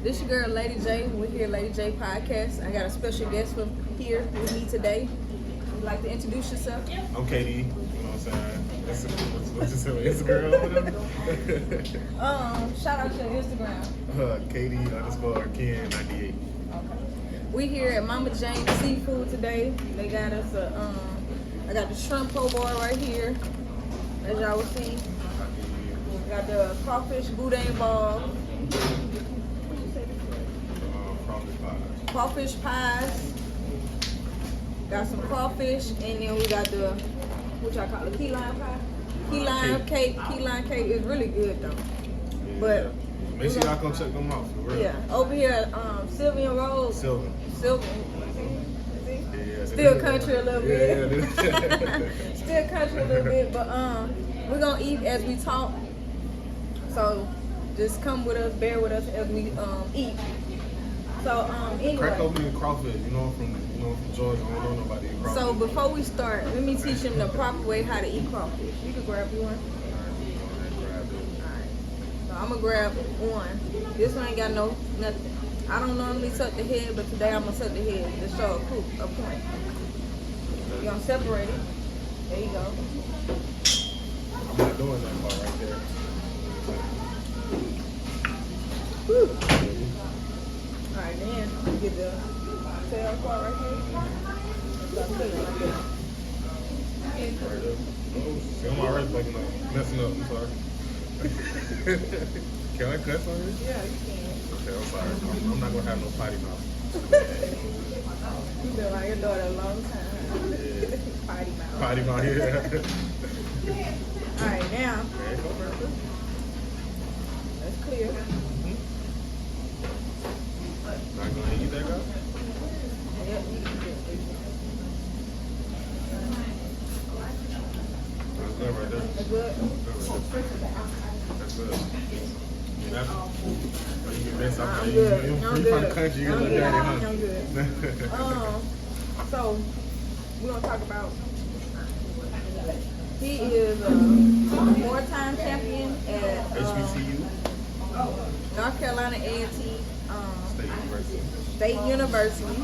This your girl, Lady J. We're here, Lady J Podcast. I got a special guest from here with me today. Would you like to introduce yourself? I'm KD. You know what I'm saying? What's your Instagram or whatever? Shout out to your Instagram. KD_Ken98. Okay. We here at Mama Jane's Seafood today. They got us I got the shrimp po' boy right here, as y'all will see. We got the crawfish boudin ball. Crawfish pies. Got some crawfish, and then we got the what y'all call it, key lime pie. Key lime cake. Key lime cake is really good though. Yeah. But make sure y'all come check them out for real. yeah, over here Sylvian Road. Sylvan. Yeah, still country a little bit. Yeah. Still country a little bit, but we're gonna eat as we talk. So just come with us, bear with us as we eat. So anyway. Crack open your crawfish. I'm from Georgia. I don't know nobody eat crawfish. So before we start, let me teach them the proper way how to eat crawfish. You can grab you one. Alright. So I'm gonna grab one. This one ain't got nothing. I don't normally tuck the head, but today I'm gonna tuck the head to show a point. You're gonna separate it. There you go. I'm not doing that part right there. Whew. Alright, then you get the tail part right here. Start cooking like this. Right up. Oh, see, I'm already messing up. I'm sorry. Can I cuss on this? Yeah, you can. Okay, I'm sorry. I'm not gonna have no potty mouth. You've been like your daughter a long time. Yeah. Potty mouth. Potty mouth, yeah. Alright, now There you go, brother. that's clear. Not gonna eat that guy? Yep, you can do it. That's good right there. That's good. That's good. Yeah, that's you get this. I'm You good. from I'm the good. country, you I'm look good. at it, huh? I'm good. So we're gonna talk about. He is a four-time champion at HBCU, North Carolina A&T State University. State University.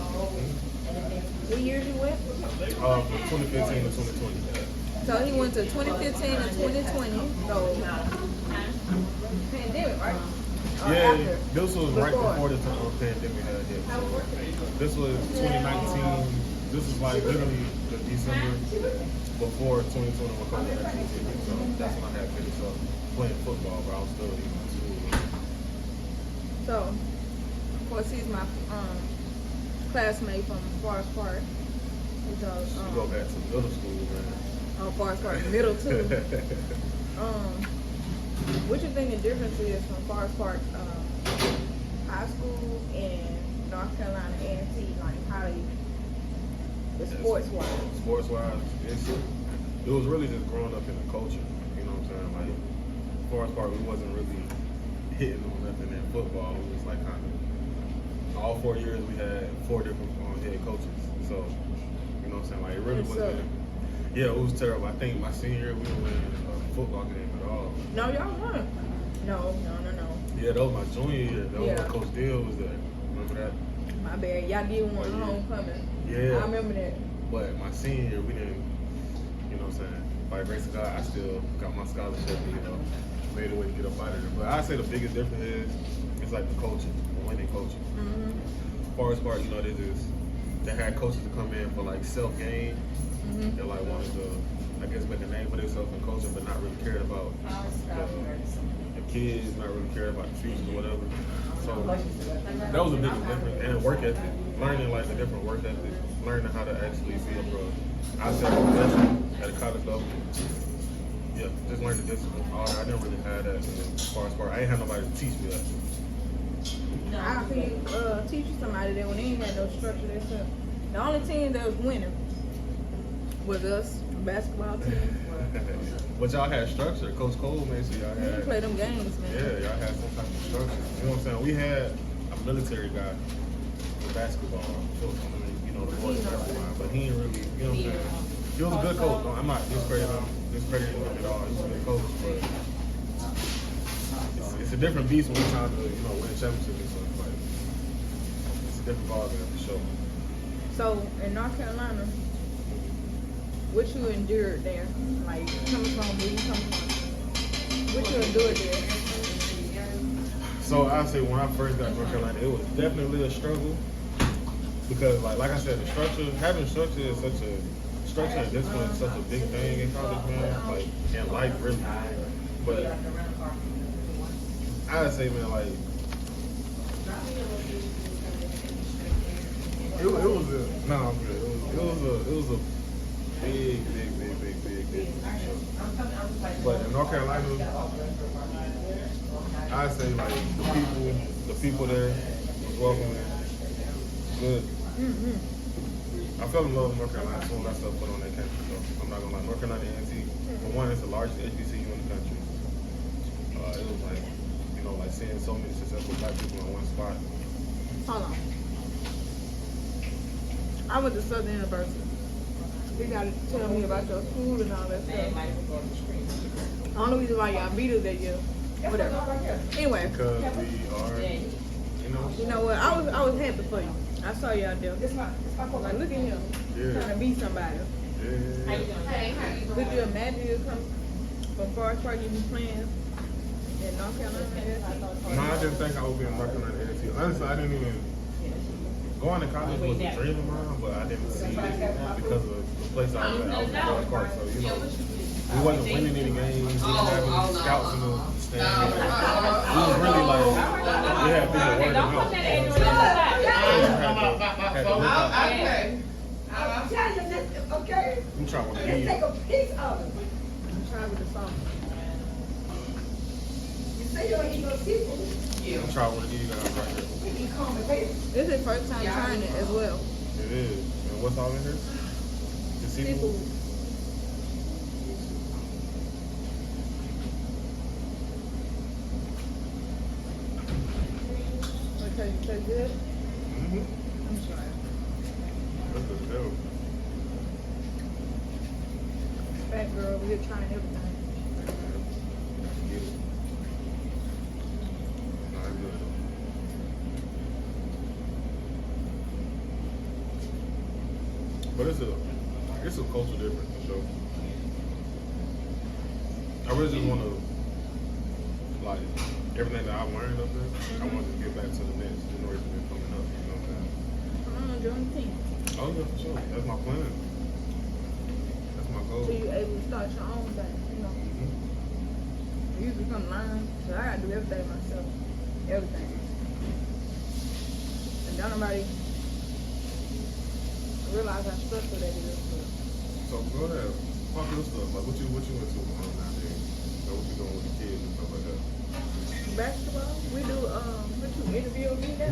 What years you went? From 2015 to 2020. So he went to 2015 and 2020. So pandemic, right? Or Yeah, after? this was right before the pandemic had hit. This was 2019. This is like literally the December before 2020 when COVID-19 hit. So that's when I had finished up playing football, but I was still in school. So, of course, he's my classmate from Forest Park. You go back to middle school, man. Forest Park Middle too. What you think the difference is from Forest Park High School and North Carolina A&T? Like how the sports wise? Sports wise, it was really just growing up in the culture. You know what I'm saying? Like Forest Park, we wasn't really hitting on nothing in football. It was like kind of all 4 years we had 4 different head coaches. So you know what I'm saying? Like it really wasn't. Yeah, it was terrible. I think my senior year we didn't win a football game at all. No, y'all won. No. Yeah, that was my junior year. That was when Coach Dill was there. Remember that? My bad. Y'all did one homecoming. Yeah. I remember that. But my senior year, we didn't, you know what I'm saying? By the grace of God, I still got my scholarship, made a way to get up out of there. But I'd say the biggest difference is, it's like the coaching, the winning coaching. Forest Park, they had coaches to come in for like self-gain. They like wanted to, I guess, make a name for themselves in coaching, but not really cared about the kids, not really cared about the future or whatever. So that was a big difference. And work ethic, learning like the different work ethic, learning how to actually be a pro. I said professional at a college level. Yeah, just learn the discipline. I didn't really have that as far as part. I ain't had nobody to teach me that. I think teach you somebody that when they ain't had no structure themselves. The only team that was winning was us, the basketball team. But y'all had structure. Coach Cole made sure y'all had. We play them games, man. Yeah, y'all had some type of structure. You know what I'm saying? We had a military guy for basketball. The boys basketball, but he ain't really, you know what I'm saying? He was a good coach. I'm not discrediting him at all. He was a good coach, but it's a different beast when you're trying to, win a championship and stuff like different ballgame for sure. So in North Carolina, what you endured there? Like coming from where you come from? What you endured there? So I say when I first got to North Carolina, it was definitely a struggle because like I said, having structure is such a structure and discipline is such a big thing in college, man. Like in life, really. But I'd say, man, like it was a no, I'm good. It was a big. But in North Carolina, I'd say like the people there was welcoming, good. Mm-hmm. I fell in love with North Carolina as soon as I started put on that campus. So I'm not gonna lie, North Carolina A&T, for one, it's the largest HBCU in the country. It was like, like seeing so many successful black people in one spot. Hold on. I went to Southern University. You gotta tell me about your school and all that stuff. The only reason why y'all beat us that year, whatever. Anyway. Because we are, You know what? I was happy for you. I saw you out there. Like, look at him. Yeah. Trying to beat somebody. Yeah. Could you imagine you come from Forest Park, you be playing in North Carolina? No, I didn't think I would be in North Carolina A&T. Honestly, I didn't even. Going to college was a dream of mine, but I didn't see it because of the place I was at. I was in Forest Park, so we wasn't winning any games. We didn't have any scouts in the stands. We was really like, we had people working out. You know what I'm saying? I'm telling you this, okay? I'm trying to Let's take a piece of it. Try with the song. You say you don't eat no seafood. I'm trying to eat guys right here. We eat common baby. This is the first time trying it as well. It is. And what's all in here? The seafood? Okay, you taste good? Mm-hmm. I'm sorry. That's the devil. Fat girl over here trying everything. Get it. Not good. But it's a culture difference for sure. I really just want to, like, everything that I've learned up there, I want to get back to the next generation that's coming up, you know what I'm saying? Come on, join the team. Oh yeah, for sure. That's my plan. That's my goal. So you're able to start your own thing, you know. Mm-hmm. You just come learn. So I gotta do everything myself. Everything. And don't nobody realize how stressful that is. So go ahead, talk your stuff. Like what you into nowadays? Like what you doing with the kids and stuff like that? Basketball. We do what you interview me now?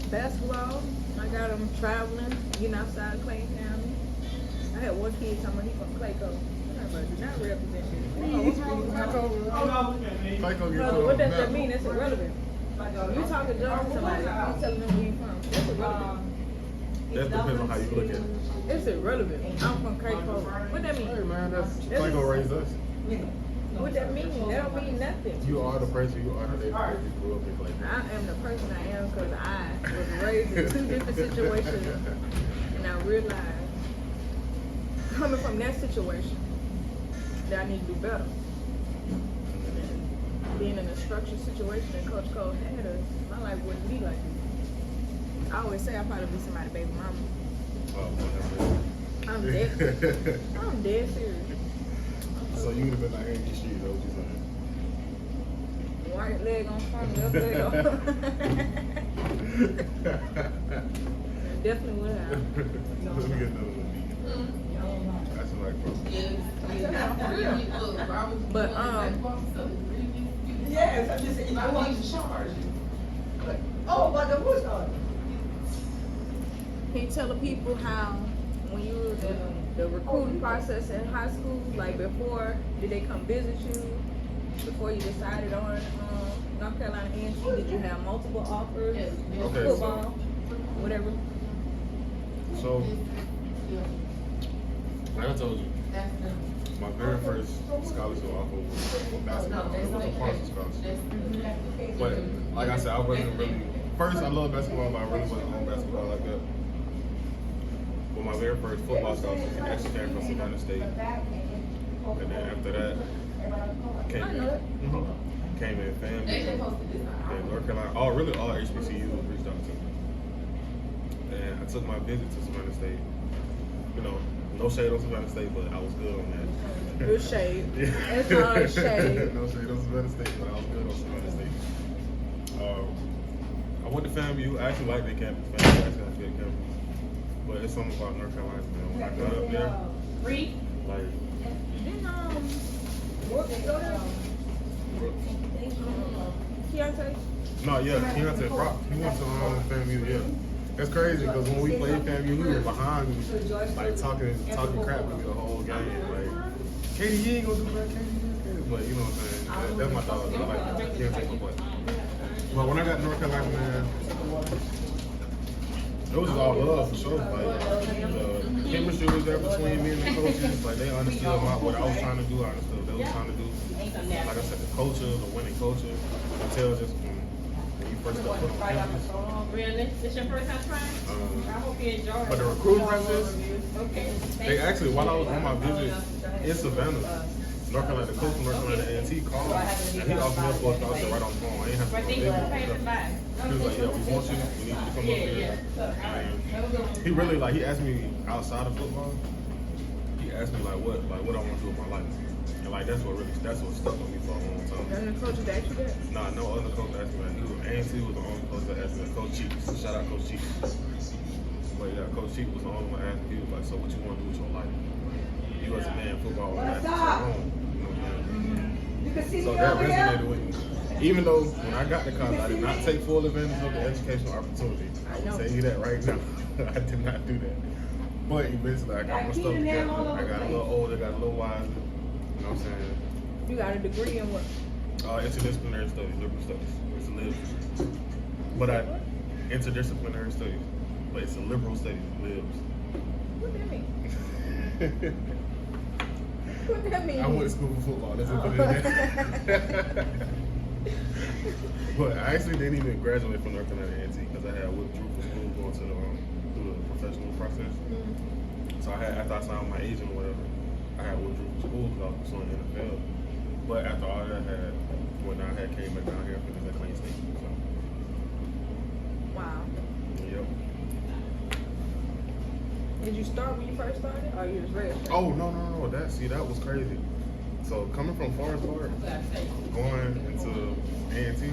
Basketball. I got them traveling, getting outside of Clay County. I had one kid tell me he from Clayco. But do not represent this. Brother, what does that mean? That's irrelevant. You talking junk to somebody, you telling them where you from. That's irrelevant. That depends on how you look at it. It's irrelevant. I'm from Clayco. What that mean? Hey man, that's Clayco raised us. What that mean? That don't mean nothing. You are the person you are today because you grew up in Clayco. I am the person I am because I was raised in two different situations, and I realized coming from that situation that I need to do better. And being in a structured situation that Coach Cole had us, my life wouldn't be like this. I always say I'll probably be somebody's baby mama. Oh, I'm dead. I'm dead serious. So you would have been out here in the street, though, what you saying? Right leg on front, left leg on. Definitely would have. Let me get another one. That's like, But Yes, I just said, you want to charge. Oh, but the who's on? can you tell the people how when you were in the recruiting process in high school, like before, did they come visit you? Before you decided on North Carolina A&T, did you have multiple offers? Okay, Football, whatever. So, like I told you, my very first scholarship offer was for basketball. It was a partial scholarship. But like I said, I wasn't really first I love basketball, but I really wasn't on basketball like that. But my very first football scholarship actually came from Savannah State. And then after that, came in FAMU, and North Carolina. All HBCUs reached out to me. And I took my visit to Savannah State. You know, no shade on Savannah State, but I was good on that. Good shade. Yeah. It's not shade. No shade on Savannah State, but I was good on Savannah State. I went to FAMU. I actually like their campus. FAMU actually has a good campus. But it's something about North Carolina, man. When I got up there, like, Keontae? no, yeah, Keontae Brock. He went to FAMU, yeah. That's crazy because when we played FAMU, he was behind me, like talking crap with me the whole game. Like, Katie, you ain't gonna do that, Katie. But you know what I'm saying? That's my dog. I like Keontae my boy. But when I got to North Carolina, man, it was all love for sure. Like, the chemistry was there between me and the coaches. Like, they understood what I was trying to do. I understood what they were trying to do. Like I said, the culture, the winning culture. You can tell just when you first got put on campus. Really? This your first time trying? I hope you enjoy it. But the recruiting process, Okay. they actually, while I was on my visit in Savannah, North Carolina, the coach from North Carolina A&T called me, and he offered me a full scholarship right on the phone. I ain't have to But go they big will with pay the stuff. back. He was like, yeah, we want you. We need you to come up here. And he really, like, he asked me outside of football. He asked me, like, what I want to do with my life. And, like, that's what stuck with me for a long time. None of the coaches asked you that? Nah, no other coach asked me that. A&T was the only coach that asked me that. Coach Cheeks. Shout out Coach Cheeks. But yeah, Coach Cheeks was the only one asking. He was like, so what you want to do with your life? You as a man, football was at your own. You know what I'm saying? You can see So me that over resonated here. with me. Even though when I got to college, I did not take full advantage of the educational opportunity. I will tell you that right now. I did not do that. But eventually I got my stuff together. I got a little older, got a little wiser. You know what I'm saying? You got a degree in what? Interdisciplinary studies, liberal studies. It's a liberal. But interdisciplinary studies. But it's a liberal studies, libs. What that mean? What that mean? I went to school for football. That's what it is. But I actually didn't even graduate from North Carolina A&T because I had withdrew from school going to through the professional process. So after I signed my agent or whatever, I had withdrew from school because I was pursuing the NFL. But after all that, when I came back down here, I finished at Clean State. So. Wow. Yep. Did you start when you first started, or you was ready? Oh no! That was crazy. So coming from Forest Park, going into A&T,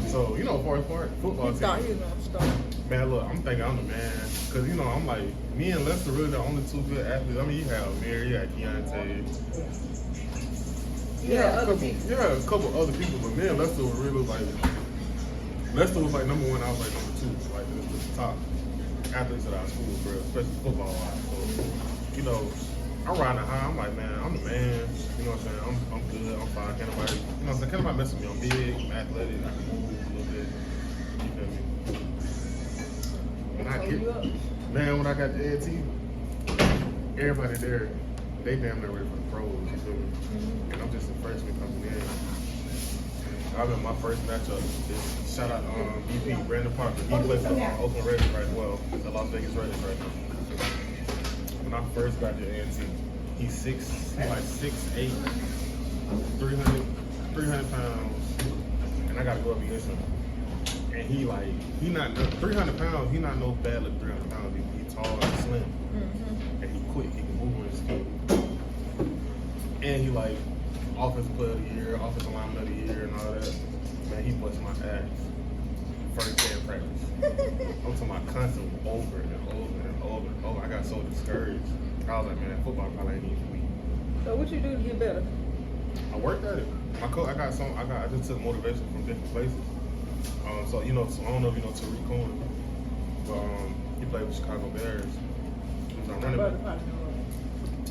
so you know Forest Park football You thought he team. was gonna start. Man, look, I'm thinking I'm the man, cause you know I'm like me and Lester really the only two good athletes. I mean, you have Mary, you have Keontae. Yeah, a couple other people, but me and Lester were really like. Lester was like number one, I was like number two, like the top athletes at our school, bro, especially football wise. So, you know, I'm riding high. I'm like, man, I'm the man. You know what I'm saying? I'm good. I'm fine. Can't nobody, you know what I'm saying? Can't nobody mess with me. I'm big. I'm athletic. I can move a little bit. You feel me? When I got to A&T, everybody there, they damn near ready for the pros. You feel me? And I'm just a freshman coming in. I remember my first matchup. Shout out BP Brandon Parker. He plays for Oakland Raiders right well. The Las Vegas Raiders right now. When I first got to A&T, he's like 6'8", 300 pounds, and I got to go up against him. And he not 300 pounds. He not no bad look 300 pounds. He tall and slim, and he quick. He can move on his feet. And he like offensive player of the year, offensive lineman of the year, and all that. Man, he busted my ass first day of practice. I'm talking about constant over and over and over and over. I got so discouraged. I was like, man, football probably ain't even for me. So what you do to get better? I worked at it. My coach, I just took motivation from different places. So you know, I don't know if you know Tariq Cohen, but he played with Chicago Bears. He was our running back.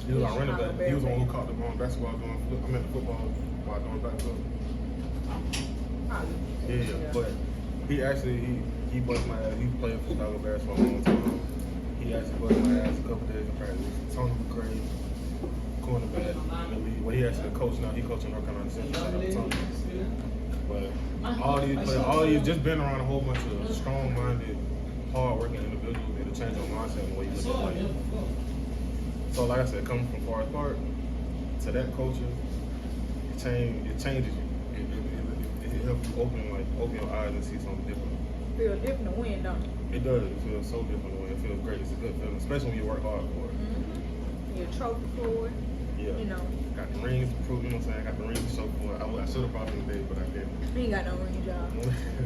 He was our running back. He was the one who caught the basketball doing flip. I meant the football while doing backflip. Yeah, but he actually he busted my ass. He played for Chicago Bears for a long time. He actually busted my ass a couple days in practice. Tony McCray, cornerback in the league. Well, he actually a coach now. He coaching North Carolina Central. Shout out to Tony. But all these just being around a whole bunch of strong-minded, hard-working individuals, it'll change your mindset and the way you look at life. So like I said, coming from Forest Park to that culture, it changes you. It helps you open your eyes and see something different. Feel different to win, don't it? It does. It feels so different. It feels great. It's a good feeling, especially when you work hard for it. Your trophy for it. Yeah. You know. Got the rings to prove, you know what I'm saying? I got the rings to show for it. I should have brought them today, but I didn't. You ain't got no ring job.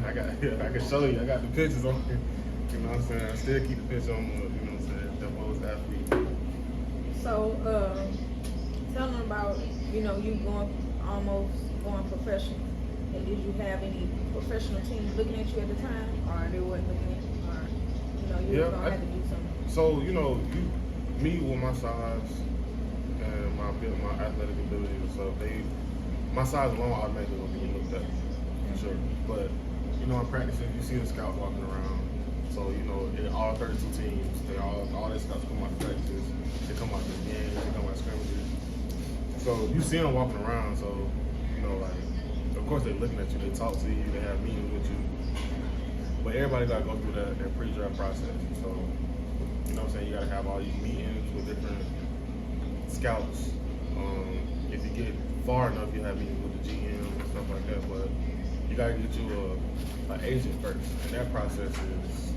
I can show you. I got the pictures on it. You know what I'm saying? I still keep the picture on me, you know what I'm saying? That was athlete. So, tell them about, you almost going professional. And did you have any professional teams looking at you at the time? Or they weren't looking at you? Or, you were going to have to do something? So, me with my size and my athletic ability and stuff, my size alone automatically will be looked at, for sure. But, in practices, you see the scouts walking around. So, in all 32 teams, all their scouts come out to practices, they come out to games, they come out to scrimmages. So, you see them walking around, so, of course they're looking at you, they talk to you, they have meetings with you. But everybody got to go through that pre-draft process. So, you know what I'm saying, you got to have all these meetings with different scouts. If you get far enough, you have meetings with the GM and stuff like that. But you got to get you an agent first. And that process is,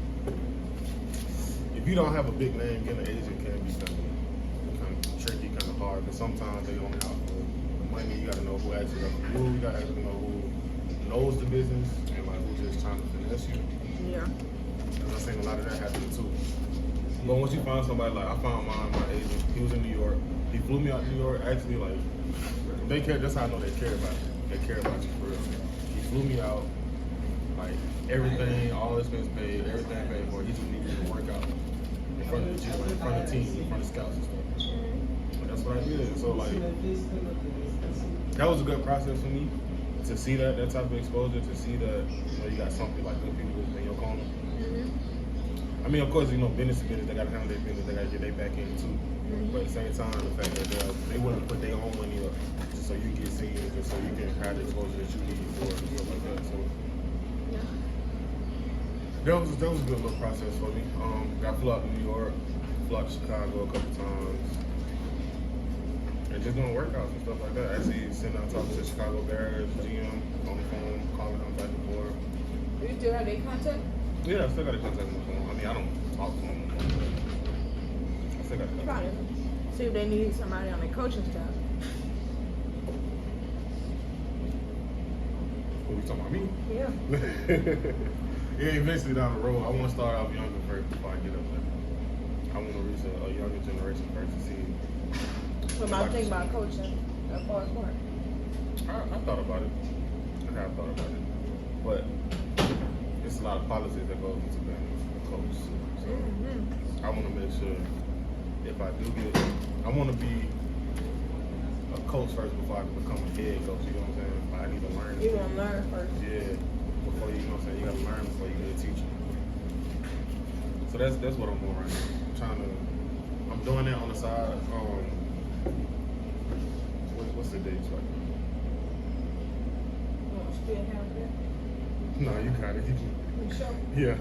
if you don't have a big name, getting an agent can be kind of tricky, kind of hard. Because sometimes they don't have the money. You got to know who actually got the rule. You got to actually know who knows the business and who's just trying to finesse you. Yeah. And I've seen a lot of that happen too. But once you find somebody, I found my agent, he was in New York. He flew me out to New York. Actually, they care. That's how I know they care about you. They care about you for real. He flew me out, everything, all expense paid, everything paid for. He just needed me to work out in front of the gym, in front of the team, in front of scouts and stuff. But that's what I did. So that was a good process for me to see that type of exposure, to see that you got something like good people in your corner. I mean, of course, business is business. They got to handle their business. They got to get their back in too. But at the same time, the fact that they wouldn't put their own money up just so you get seen, just so you can have the exposure that you need for it and stuff like that. So that was a good little process for me. Got flew out to New York, flew out to Chicago a couple times, and just doing workouts and stuff like that. Actually, sitting down talking to Chicago Bears GM on the phone, calling them back and forth. Do you still have their contact? Yeah, I still got to contact them on the phone. I mean, I don't talk to them. I still got to Probably. See if they need somebody on their coaching staff. What we talking about, me? Yeah. Yeah, eventually down the road, I want to start off younger first before I get up there. I want to reach a younger generation first to see. What about think about coaching at Forest Park? I thought about it. I have thought about it. But it's a lot of politics that goes into being a coach. So I want to make sure if I do I want to be a coach first before I can become a head coach. You know what I'm saying? I need to learn. You want to learn first. Yeah. Before you know what I'm saying? You got to learn before you get a teacher. So that's what I'm doing right now. I'm doing that on the side. What's the date like? You want to still have that? No, you got it. You sure? Yeah.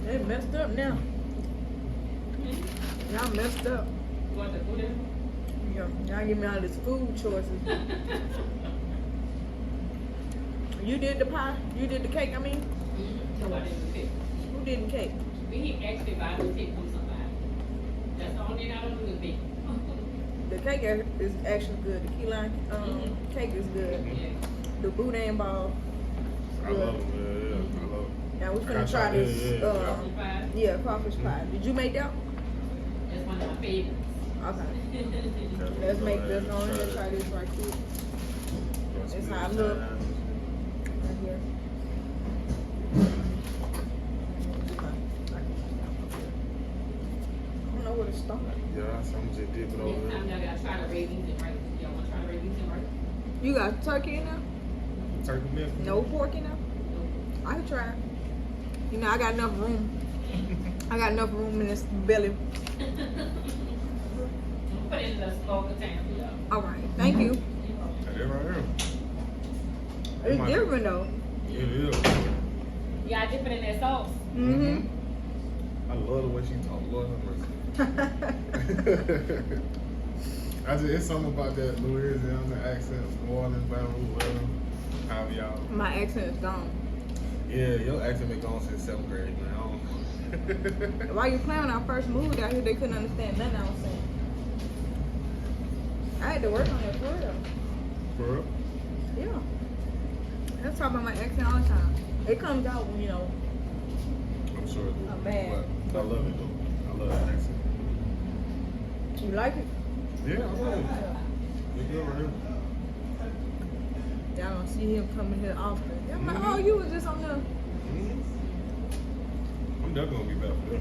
They messed up now. Y'all messed up. You want to do that? Yeah, y'all give me all these food choices. You did the pie? You did the cake, I mean? Nobody did the cake. Who did the cake? We actually buy the cake from somebody. That's the only thing I don't do is bake. The cake is actually good. The key lime cake is good. Yeah. The boudin ball. I love it. Yeah, I love it. Now we're I gonna gotta try try this. it, yeah. Crawfish pie. Did you make that? That's one of my favorites. Okay. Okay, Let's go make ahead this and on try here. it. Try this right quick. Let's It's do how I this look. time. Right here. I don't know where to start. Yeah, some just dip it over Next there. time y'all gotta try the raisins and rice. Y'all want to try the raisins and rice? You got turkey in there? Turkey neck. No pork in there? I can try it. I got enough room. I got enough room in this belly. Put it in the slow container for y'all. All right. Thank you. That right here. It's different though. It is. You gotta dip it in that sauce. Mm-hmm. I love the way she talk. Lord have mercy. It's something about that Louisiana accent, New Orleans, Baton Rouge, whatever. However y'all. My accent is gone. Yeah, your accent been gone since 7th grade, man. While you playing when I first moved out here, they couldn't understand nothing I was saying. I had to work on it for real. For real? Yeah. I talk about my accent all the time. It comes out when, I'm sure it do. I'm mad. But I love it though. I love that accent. you like it. Yeah, I love it. It's good right here. Y'all don't see him coming here often. I'm like, oh, you was just on the. Mm-hmm. I'm definitely gonna be better for that.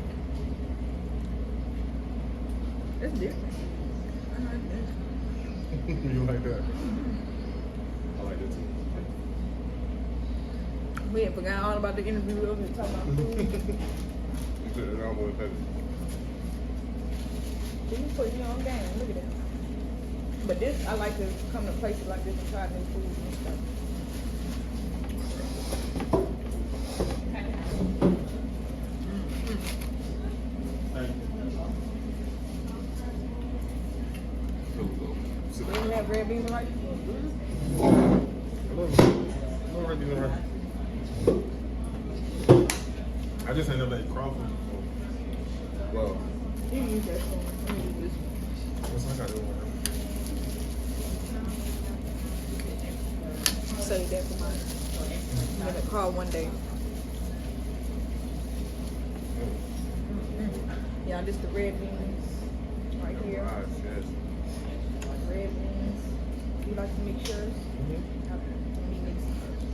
It's different. I like that. You like that? I like that too. We had forgot all about the interview. We were talking about food. You said it all with pepper. You put your own game. Look at that. But this, I like to come to places like this and try new food and stuff. Thank you. Here we go. Sit You down. have red beans and rice? I love it. I love red beans and rice. I just ain't never ate crawfish before. Well, You can use that spoon. Let me use this one. what's I got to do? Save that for mine. I'm gonna call one day. Yeah, this the red beans right here. Yes. Red beans. You like to mix yours? Mm-hmm. Okay, let me mix it first.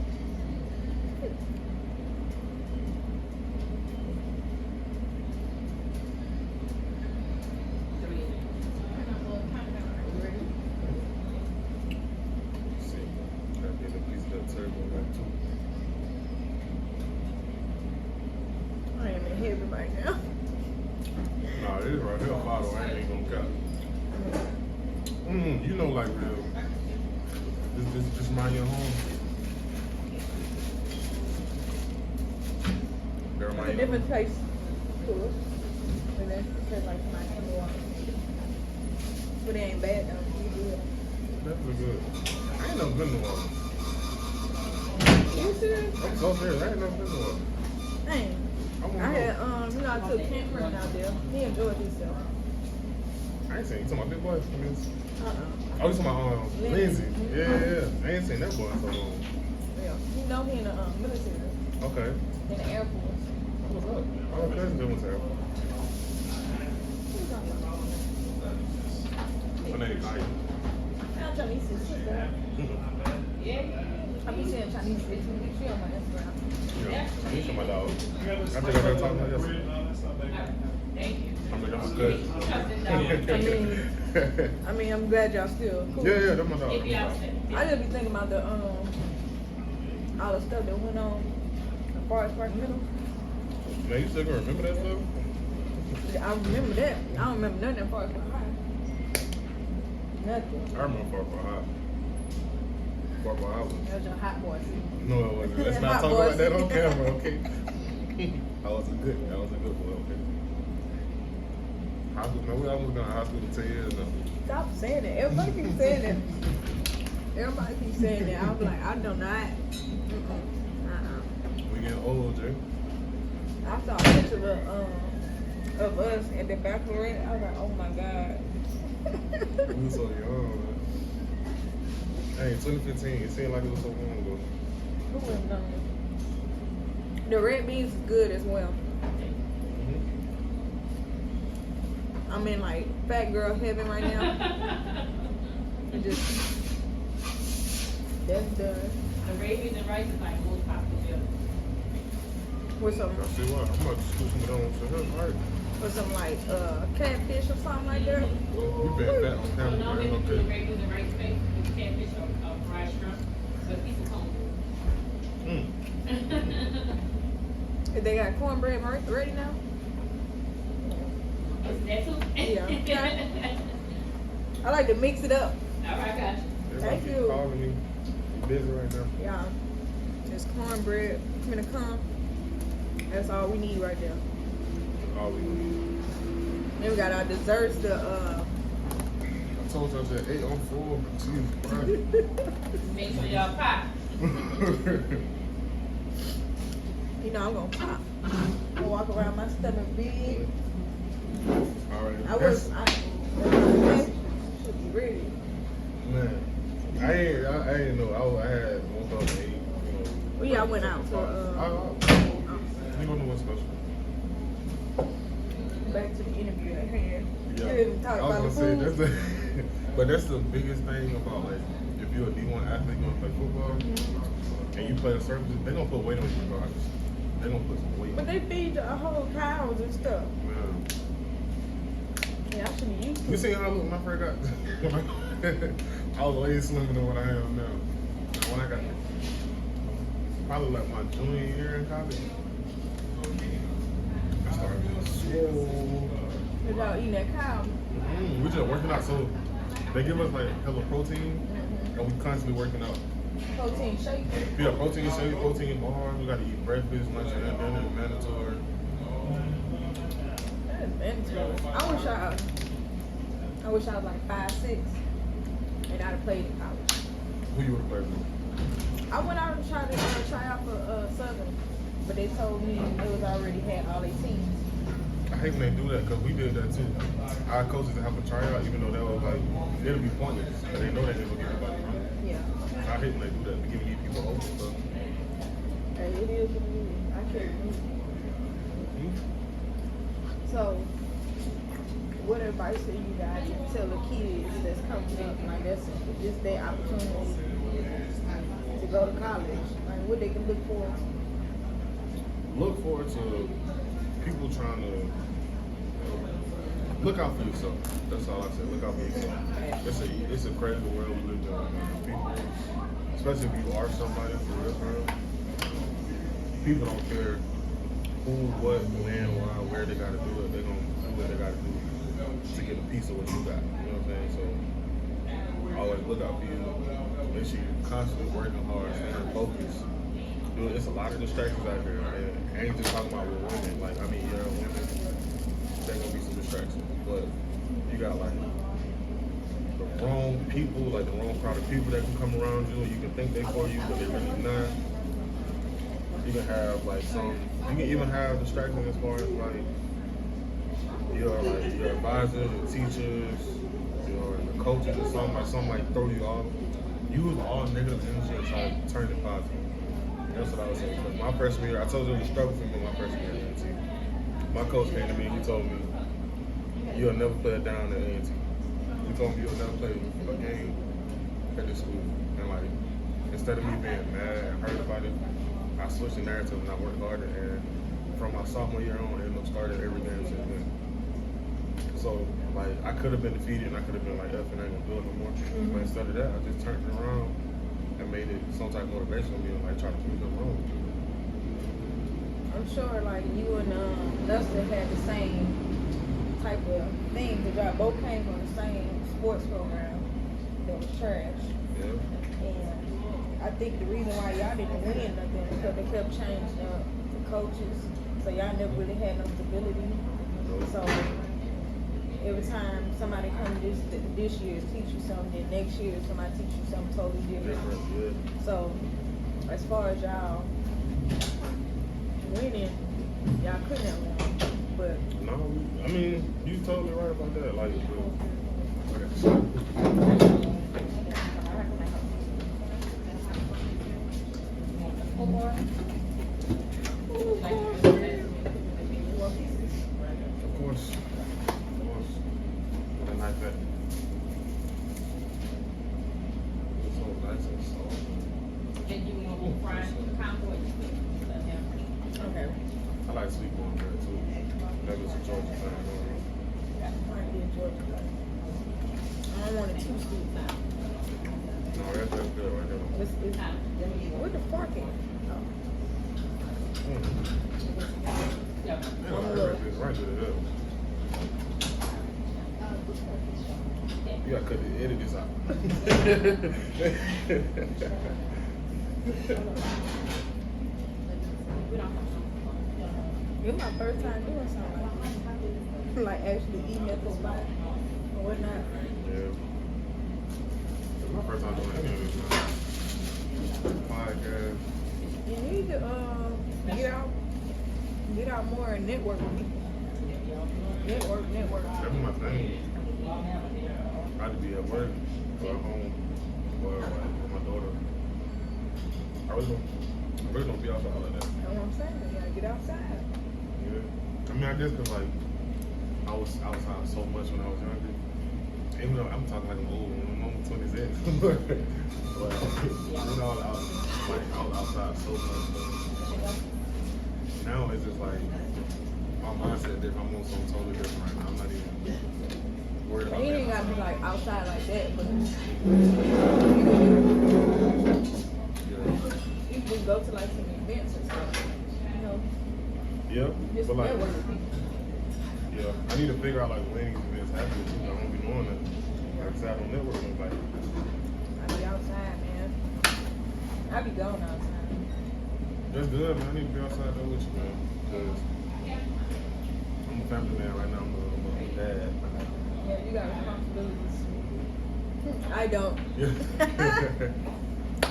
You ready? See, gotta get a piece of that turbo right too. I am in heaven right now. Nah, it is right here, bottle. I ain't gonna count. You know, like real. This mind your home. Bear It's a mind your different home. taste to it. And then it tastes like my water. But it ain't bad though. You good. Definitely good. I ain't never been to one. You serious? I'm so serious. I ain't never been to one. Dang. I wanna I had, go. I took Ken Friend out there. He enjoyed himself. I ain't seen you talking about big boy. I mean, Uh-uh. oh, you talking about Lindsay? Yeah. I ain't seen that boy in so long. Yeah. You know he in the military. Okay. In the Air Force. What's up? Oh, my cousin doing terrible. Her name Naya. I'm Chinese sister. Yeah. I be seeing Chinese bitch. She on my Instagram. Yeah, you see my dog. I think I heard talking about yesterday. Thank you. I'm like, I'm good. I mean, I'm glad y'all still cool. Yeah, that's my dog. If y'all I just be thinking about the all the stuff that went on as far as Park Middle. Man, you still gonna remember that stuff? I remember that. I don't remember nothing as far as Park High. Nothing. I remember Far High. Far High was. That was your hot boy season. No, it wasn't. Let's not Hot talk boy about that on season. camera, okay? I was a good boy, okay? Hospital, man, we almost been in hospital 10 years now. Stop saying that. Everybody keeps saying that. Everybody keeps saying that. I'm like, I do not. We getting old, Jay. I saw a picture of us at the bachelorette. I was like, oh my god. We were so young, man. Hey, 2015, it seemed like it was so long ago. Who would have known? The red beans is good as well. Mm-hmm. I'm in like fat girl heaven right now. It just that's done. The red beans and rice is like most popular. With some I see why. I'm about to scoop some of them to her. All right. with some like catfish or something like that. We've been fat on So camera, normally man. we do the Okay. red beans and rice bake with catfish or fried shrimp, but a piece of cornbread. If they got cornbread ready now. Is that too? Yeah. I like to mix it up. All right, gotcha. Everybody Thank keep you. calling me. busy right now. Yeah. There's cornbread. Gonna come. That's all we need right there. All we need. Then we got our desserts. I told you I said 8 on 4. Jesus Christ. Make sure y'all pop. You know I'm gonna pop. I'm gonna walk around my stomach big. Alright. I should be ready. Man, I ain't know. I had woke up at 8. You know. Well, yeah, I went out for You don't know what's special. back to the interview at hand. Yeah. You didn't talk I was about gonna the say food. that's the, but that's the biggest thing about like if you're a D1 athlete, you gonna play football, and you play a service, they gonna put weight on you regardless. They gonna put some weight. But they feed the whole cows and stuff. Man. Yeah, I should be used to You it. see how I look when I first got? I was way slimmer than what I am now. When I got probably like my junior year in college, I started getting swole. Without eating that cow. We just working out, so they give us like hella protein, and we constantly working out. Protein shake. Yeah, protein shake, protein bars. We gotta eat breakfast, lunch, and dinner. Mandatory. That is mandatory. I wish I was like 5'6", and I'd have played in college. Who you would have played with? I went out and tried to try out for Southern, but they told me it was already had all their teams. I hate when they do that because we did that too. Our coaches have a tryout, even though that was like it'll be pointless, but they know they never get everybody running. Yeah. I hate when they do that, be giving these people hope and stuff. Hey, it is what it is. I can't believe it. So, what advice do you guys tell the kids that's coming up, like that's their opportunity to go to college? Like what they can look forward to? Look forward to people trying to look out for yourself. That's all I say. Look out for yourself. It's a crazy world we live in right now. People, especially if you are somebody for real, people don't care who, what, when, why, where they gotta do it. They're gonna do what they gotta do to get a piece of what you got. You know what I'm saying? So always look out for you. Make sure you're constantly working hard, staying focused. Dude, it's a lot of distractions out here. And I ain't just talking about with women. Like, I mean, yeah, women, there's gonna be some distractions. But you got like the wrong people, like the wrong crowd of people that can come around you. You can think they for you, but they're really not. You can have like you can even have distractions as far as like your advisors, your teachers, your coaches, or something like throw you off. Use all negative energy and try to turn it positive. That's what I was saying. Because my freshman year, I told you it was a struggle for me my freshman year at A&T. My coach came to me and he told me, you'll never play it down at A&T. He told me you'll never play a game at this school. And like, instead of me being mad and hurt about it, I switched the narrative and I worked harder. And from my sophomore year on, I ended up starting every game since then. So like, I could have been defeated and I could have been like, F, and I ain't gonna do it no more. But instead of that, I just turned it around and made it some type of motivation on me and like try to prove them wrong. I'm sure like you and Lester had the same type of thing because y'all both came from the same sports program that was trash. Yeah. And I think the reason why y'all didn't win nothing is because they kept changing up the coaches. So y'all never really had no stability. So every time somebody comes this year teach you something, then next year somebody teach you something totally different. Yeah. So as far as y'all winning, y'all couldn't have won. But No, I mean, you totally right about that. Like, of course. With a knife at. It's so nice and soft. And you want to fry combo and okay. I like sweet corn bread too. That was a Georgia thing. Might be a Georgia play. I don't want it too sweet. No, that's good right there. Where the fork at? Yeah, it's right to the hill. You gotta edit this out. We don't have It's my first time doing something like actually eating at the spot or whatnot. Yeah. It's my first time doing interviews, man. Podcast. You need to get out more and network with people. Network. That'd be my thing. I'd be at work or at home or like with my daughter. I really don't be outside like that. That's what I'm saying. You gotta get outside. Yeah. I mean, I guess because like I was outside so much when I was younger. Even though I'm talking like I'm old, I'm only 26. but you know, I was outside so much. But now it's just like my mindset different. I'm on something totally different right now. I'm not even worried about You that. ain't gotta be like outside like that, but Yeah. you can go to like some events and stuff. You know, Yeah, just but like, network with people. yeah, I need to figure out like when these events happen. You know, I don't be knowing that. Like I said, I don't network with nobody. I be outside, man. I be going outside. That's good, man. I need to be outside though with you, man. Cause I'm a family man right now. I'm a dad. Yeah, you got responsibilities. I don't. Yeah.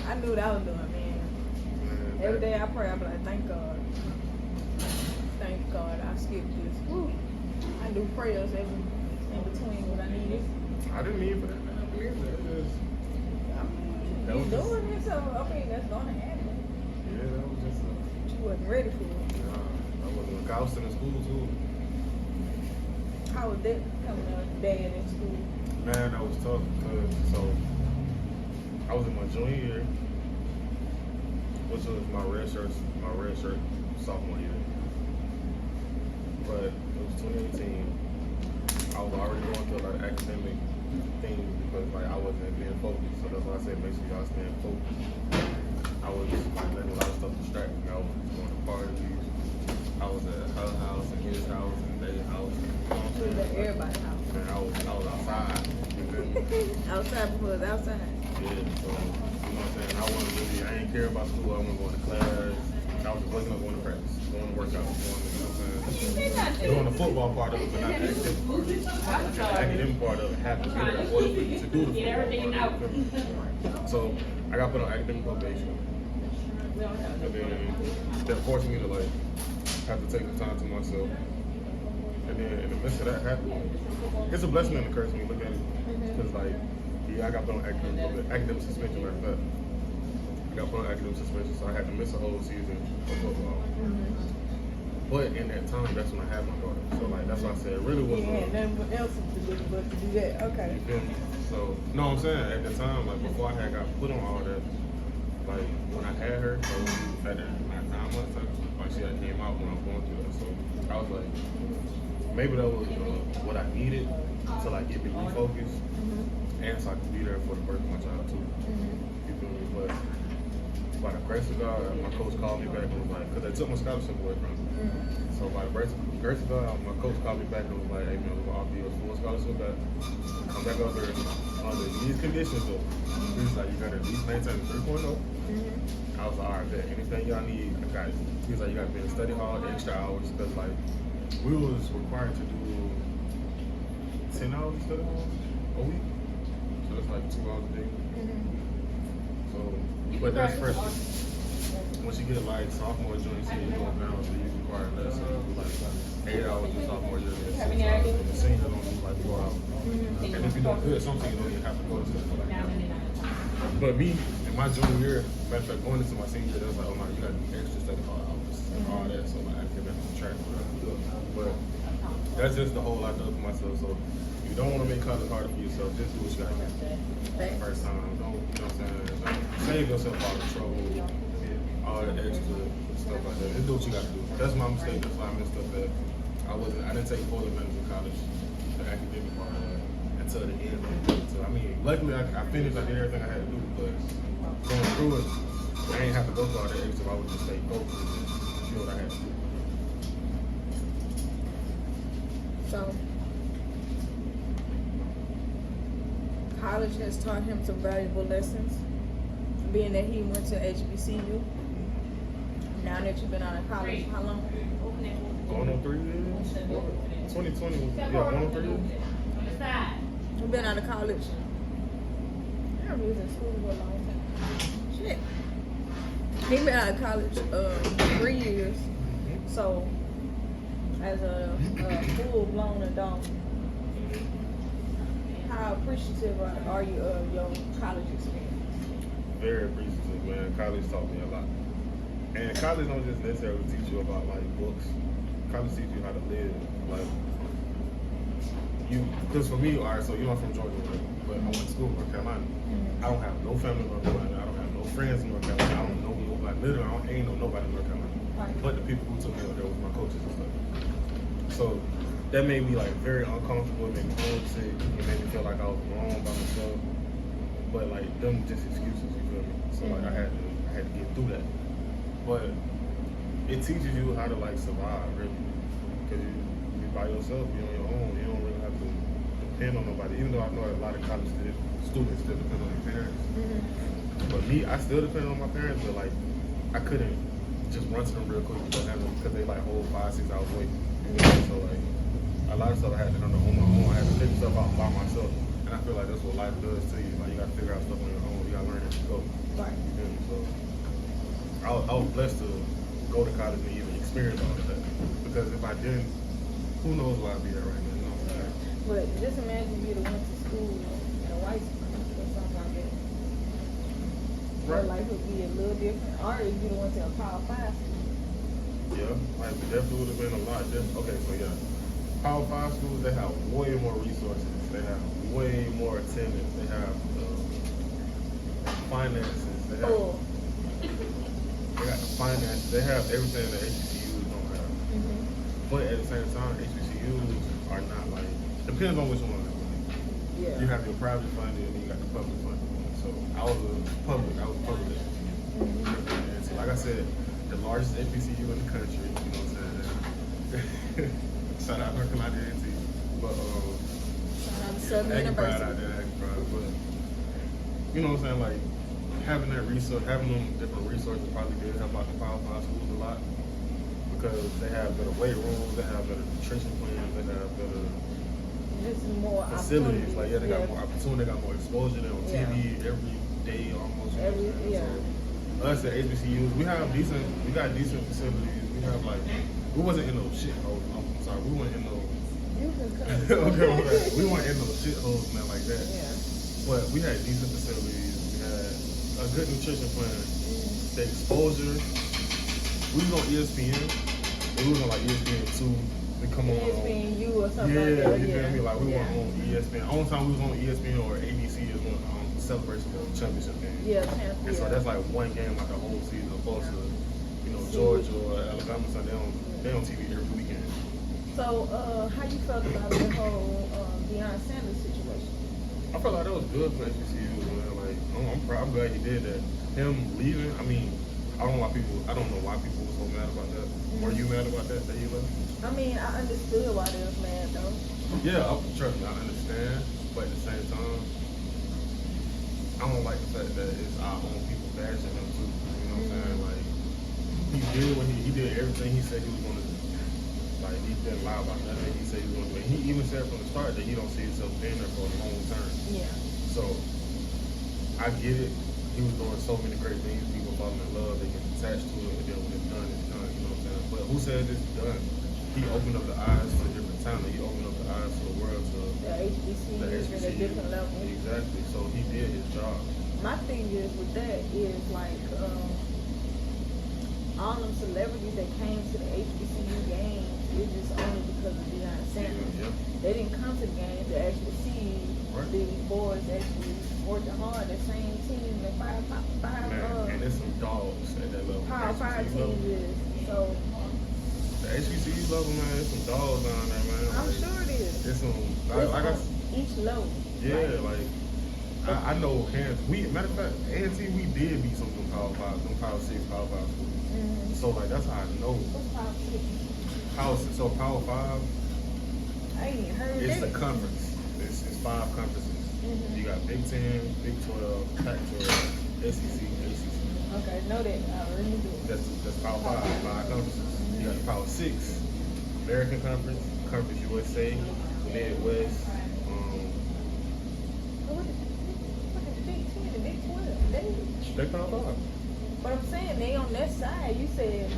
I knew what I was doing, man. Man, Every day I pray, I be like, thank God. Thank God I skipped this. Woo. I do prayers every in between when I need it. I didn't mean for that, man. I believe that. It's just, I mean, That you was just- doing it, so I mean that's gonna happen. yeah, that was just a, But you wasn't ready for it. I wasn't. I was still in school too. How was that coming up dad in school? Man, that was tough because so I was in my junior year, which was my red shirt sophomore year. But it was 2018. I was already going through like academic things because like I wasn't being focused. So that's why I said make sure y'all stay focused. I was like letting a lot of stuff distract me. I was going to parties. I was at her house and his house and their house. You know what I'm It was saying? at everybody's house. And I was outside. You feel me? Outside before it was outside. Yeah, so, you know what I'm saying? I ain't care about school, I wasn't going to class. I was just waking up going to practice, going to work out, going to, you know what I'm saying? Doing the football part of it, but not the academic part. The academic part of it had to be there in order for you to do the Get everything football out. part. You feel me? So, I got put on academic probation. And then that forced me to like, have to take the time to myself. And then in the midst of that happening, it's a blessing and a curse when you look at it. Because like, yeah, I got put on academic suspension like that. I got put on academic suspension, so I had to miss a whole season of football. But in that time, that's when I had my daughter. So like, that's why I said it really was. Yeah, nothing else to do but to do that. Okay. You feel me? So, no, I'm saying at the time, like before I had got put on all that, like when I had her, so at that 9 months, like she had came out when I was going through that. So I was like, maybe that was what I needed to like get me refocused, and so I could be there for the birth of my child too. You feel me? But by the grace of God, my coach called me back and was like, because they took my scholarship away from me. So by the grace of God, my coach called me back and was like, hey man, we're gonna offer you a full scholarship back. Come back over there under these conditions though. He was like, you gotta at least maintain 3.0. I was like, all right, bet. Anything y'all need, I got it. He was like, you gotta be in study hall, extra hours, because like we was required to do 10 hours of study hall a week. So that's like 2 hours a day. So, but that's freshman. Once you get like sophomore, junior, senior, you go down, so you require less. So you do like 8 hours in sophomore year, and 6 hours. And the senior don't do like 4 hours. And if you don't good, some seniors don't even have to go to school like that. But me, in my junior year, matter of fact, going into my senior year, they was like, oh my, you got to do extra study hall hours and all that. So like, I can get on track for that. But that's just the whole I done for myself. So if you don't want to make college harder for yourself, just do what you got to do. First time, don't, you know what I'm saying? Don't save yourself all the trouble, all the extra stuff like that. Just do what you got to do. That's my mistake. That's why I messed up that I didn't take 40 minutes in college, the academic part of it, until the end. So I mean, luckily I finished, I did everything I had to do, but going through it, I ain't have to go through all that extra. I would just stay focused and do what I had to do. So college has taught him some valuable lessons. being that he went to HBCU. Now that you've been out of college, how long? Open that one. Going on 3 years. 2020 was yeah, going on 3 years. On the side. You've been out of college. I was in school for a long time. Shit. He been out of college 3 years. So, as a full-blown adult, how appreciative are you of your college experience? Very appreciative, man. College taught me a lot. And college don't just necessarily teach you about like books. College teach you how to live. Like because for me, alright, so I'm from Georgia, right? But I went to school in North Carolina. I don't have no family in North Carolina. I don't have no friends in North Carolina. I don't know nobody. Literally, I ain't know nobody in North Carolina. Right. But the people who took me over there was my coaches and stuff. So that made me like very uncomfortable. It made me homesick. It made me feel like I was wrong by myself. But like them just excuses, you feel me? So like I had to get through that. But it teaches you how to like survive, really, because you're by yourself, you're on your own. You don't really have to depend on nobody. Even though I know a lot of college students still depend on their parents. But me, I still depend on my parents, but like I couldn't just run to them real quick because they like hold 5-6 hours away. So like a lot of stuff I had to handle on my own. I had to figure stuff out by myself, and I feel like that's what life does to you. Like you got to figure out stuff on your own. You got to learn as you go. Right. So I was blessed to go to college and even experience all of that. Because if I didn't, who knows where I'd be at right now? You know what I'm saying? But just imagine you'd have went to school in a white school or something like that. Your life would be a little different. Or if you'd have went to a Power 5 school. Yeah, like definitely would have been a lot different. Okay, so yeah, Power 5 schools, they have way more resources. They have way more attendance. They have finances. They have, they got the finances. They have everything that HBCUs don't have. But at the same time, HBCUs are not like, depends on which one. Yeah. You have your private funding and then you got the public funding. So I was public HBCU. And so, like I said, the largest HBCU in the country, you know what I'm saying? Shout out North Carolina A&T. But Shout out to Southern acting proud University. out there, acting proud. But you know what I'm saying? Like having that resource, having them different resources probably did help out the Power 5 schools a lot. Because they have better weight rooms, they have better nutrition plans, they have better Just more facilities. Like they got yeah. more opportunity, they got more exposure. They're on TV every day almost. You know what I'm saying? So, us at HBCUs, we got decent facilities. We have like, we wasn't in no shitholes. I'm sorry, we weren't in no. You can come. okay, we weren't in no shitholes, man, like that. Yeah. But we had decent facilities. We had a good nutrition plan. The exposure. We was on ESPN. And we was on like ESPN 2. We come on. ESPNU or something Yeah, like that. you feel me? Like we yeah. weren't on ESPN. The only time we was on ESPN or ABC is when Celebration of the championship game. Yeah, And so that's like one game like the whole season, opposed to, you know, Georgia or Alabama. So they on TV every weekend. So, how you felt about the whole Deion Sanders situation? I felt like that was good for HBCU, man. Like I'm proud. I'm glad he did that. Him leaving. I mean, I don't know why people were so mad about that. Were you mad about that he left? I mean, I understood why they was mad though. Yeah, trust me, I understand. But at the same time, I don't like the fact that it's our own people bashing him too. You know what I'm saying? Like he did everything he said he was gonna do. Like he didn't lie about nothing he said he was gonna do. And he even said from the start that he don't see himself being there for a long term. Yeah. So I get it. He was doing so many great things. People falling in love, they get attached to it, and then when it's done, it's done. You know what I'm saying? But who said it's done? He opened up the eyes to different talent. He opened up the eyes to the world to The HBCU is at a different level. Exactly. So he did his job. My thing is with that is like all them celebrities that came to the HBCU games is just only because of Deion Sanders. Yeah. They didn't come to the games to actually see these boys actually working hard. The same team, the five and there's some dogs at that level. Power 5 teams is so. The HBCU level, man, there's some dogs down there, man. I'm sure it is. There's some, It's like I on each level. yeah, like I know hands. Matter of fact, A&T, we did beat some of them Power 5, them Power 6, Power 5 schools. So like that's how I know. What's Power 6? Power 6, so Power 5, I ain't even heard it's that. the conference. It's 5 conferences. You got Big 10, Big 12, Pac 12, SEC, ACC. Okay, know that. I already do. That's Power 5 conferences. You got the Power 6, American Conference, Conference USA, Midwest. What is the Big 10 and Big 12? They Power 5. But I'm saying they on that side. You said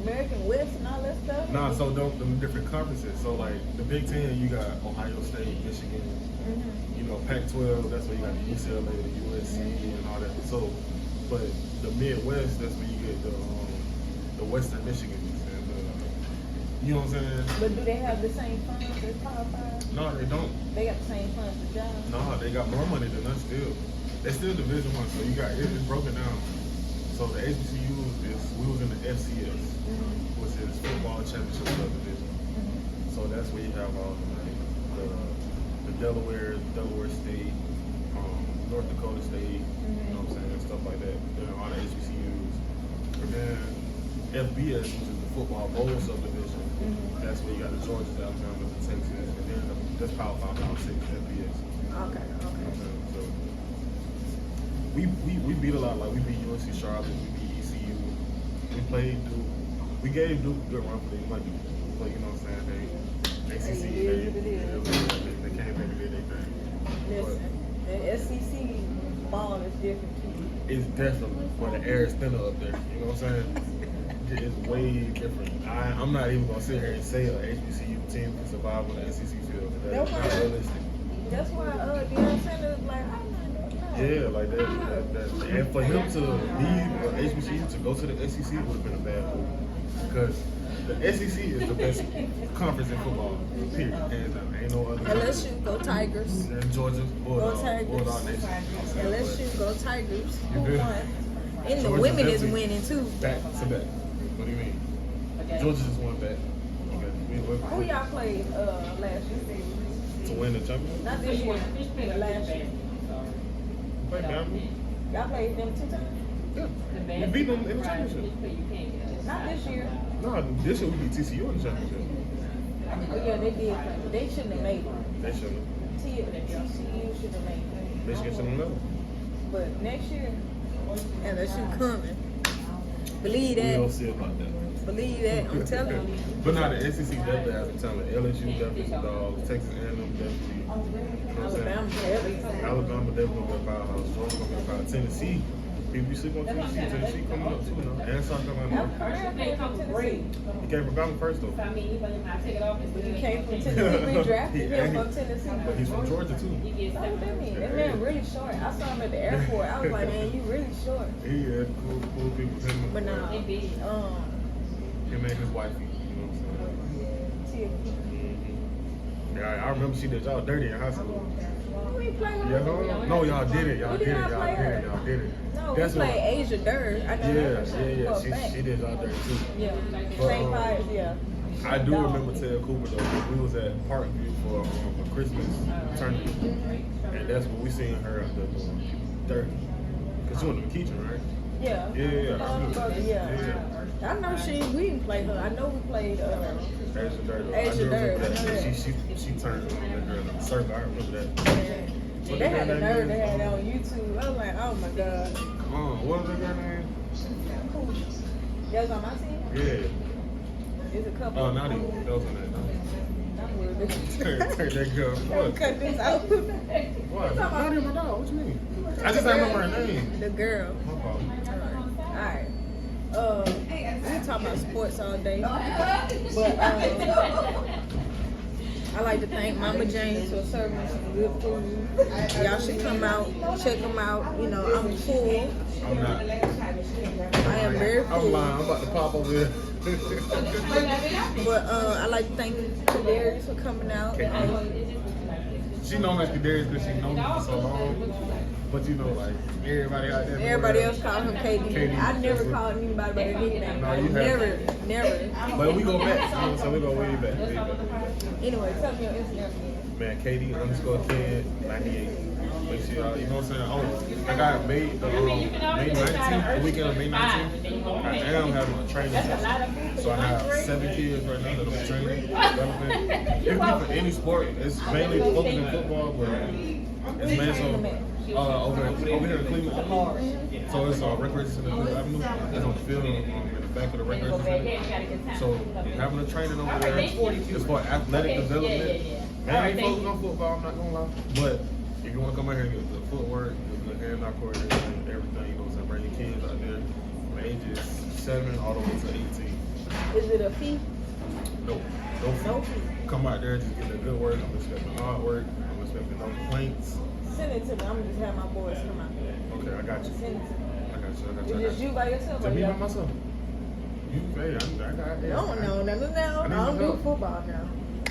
American West and all that stuff. Nah, so them different conferences. So like the Big 10, you got Ohio State, Michigan. Mm-hmm. You know, Pac-12. That's where you got the UCLA, the USC, and all that. So, but the Midwest, that's where you get the Western Michigans and you know what I'm saying? But do they have the same funds as Power 5? No, they don't. They got the same funds as y'all. No, they got more money than us still. They still Division 1, so you got it's broken down. So the HBCUs we was in the FCS, which is Football Championship Subdivision. So that's where you have all the Delaware State, North Dakota State, you know what I'm saying, stuff like that. Then all the HBCUs. And then FBS, which is the Football Bowl Subdivision. That's where you got the Georgias, Alabama, Texas, and then that's Power 5, Power 6, FBS. Okay. So we beat a lot. Like we beat UNC Charlotte, we beat ECU. We played Duke. We gave Duke a good run for them. Like, you know what I'm saying? They came back and did their thing. Listen, the SEC ball is different too. It's definitely where the air is thinner up there. You know what I'm saying? It's way different. I'm not even gonna sit here and say a HBCU team can survive on the SEC field. That's not realistic. That's why Deion Sanders like I'm not doing that. Yeah, like that. And for him to leave HBCU to go to the SEC would have been a bad move. Because the SEC is the best conference in football, period. Hands down. Ain't no other. LSU, go Tigers. And Georgia, Bulldog Nation. LSU, go Tigers. You Who good? won? And the Georgia women is definitely winning too. Back to back. What do you mean? Georgia just won back. Okay. Who y'all played last year? To win the championship? Not this year, but last year. Play Bama. Y'all played them 2 times? Yeah. We beat them in the championship. Not this year. No, this year we beat TCU in the championship. Oh yeah, they did play, but they shouldn't have made it. They shouldn't. TCU should have made it. Michigan shouldn't have. But next year, LSU coming. Believe We'll that. see about that. Believe that. I'm telling you. But now the SEC definitely has a talent. LSU definitely some dogs. Texas A&M definitely. You know what I'm saying? Alabama, everything. Alabama definitely gonna be a powerhouse. Georgia gonna be a powerhouse. Tennessee. People sleep on Tennessee. Tennessee coming up too, you know. And South Carolina. He came from Bama first though. I mean, I take it off. You came from Tennessee. We drafted him from Tennessee. But he's from Georgia too. That's what that mean. That man really short. I saw him at the airport. I was like, man, you really short. He had cool people. Him, But now, him and his wife. You know what I'm saying? Yeah, I remember she did y'all dirty in high school. we ain't play her. Yeah, no, y'all did it. Y'all We did did it. not play her. Y'all did it. No, That's we what. played Asia Durr. I know that for a fact. She did y'all dirty too. Yeah, But, same vibes, yeah. I do remember Ted Cooper though. We was at Parkview for a Christmas tournament, and that's when we seen her at the 30. Cause she went to McKeachern, right? Yeah. I know we didn't play her. I know we played Asia Durr. Asia Durr. She turned that girl in the circle. I remember that. They had the nerve they had on YouTube. I was like, oh my god. What was that girl name? Cool. That was on my team? Yeah. There's a couple. Oh, not even. That was her name. I'm worried. Turn that girl. What? Cut this out. What? Not even my dog. What you mean? I just don't remember her name. The girl. My fault. Alright. We talk about sports all day. But I like to thank Mama James for serving us some good food. Y'all should come out, check them out. You know, I'm full. I'm not. I am very I'm full. lying. I'm about to pop over here. But I like to thank Kadarius for coming out. She known as Kadarius because she known me for so long. But you know, like everybody out there. Everybody else called him KD. KD. I never called anybody by their nickname. No, you haven't. Never. But we go back. You know, so we go way back. Way back. Anyway, tell me your Instagram again. Man, KD_Kid98. Make sure y'all, you know what I'm saying? Oh, I got May 19th, the weekend of May 19th. I am having a training session. So I have 7 kids right now that I'm training, developing. It can be for any sport. It's mainly focused in football, but it's mainly so Over here in Cleveland. Large. So it's Recreation Center Avenue. It's on the field in the back of the Recreation Center. So having a training over there is for athletic development. Mainly focus on football, I'm not gonna lie. But if you want to come out here and get the footwork, get the hand-eye coordination, everything, you know what I'm saying, bring your kids out there from ages 7 all the way to 18. Is it a fee? No No fee. fee. Come out there, just get the good work. I'm expecting hard work. I'm expecting no complaints. Send it to me. I'm gonna just have my boys come out there. Okay, I got you. Send it to me. I got you. It's just you by yourself. To or me by y'all- myself. You, hey, I got it. No, no, no, no, no. I I need don't some do help. football now.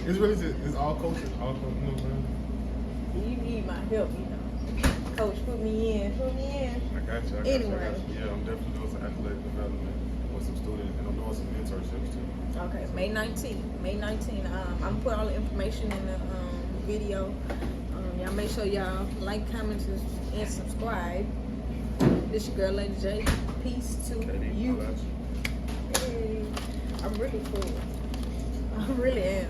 It's really just, it's all coaching. All coaching, you know what I'm saying? You need my help, you know. Coach, put me in. Put me in. I got you. Anyway. Yeah, I'm definitely doing some athletic development with some students, and I'm doing some internships too. Okay, May 19th. May 19th. I'm gonna put all the information in the video. Y'all make sure y'all like, comment, and subscribe. This your girl, Lady J. Peace to Katie, you. I got you. Hey, I'm really cool. I really am.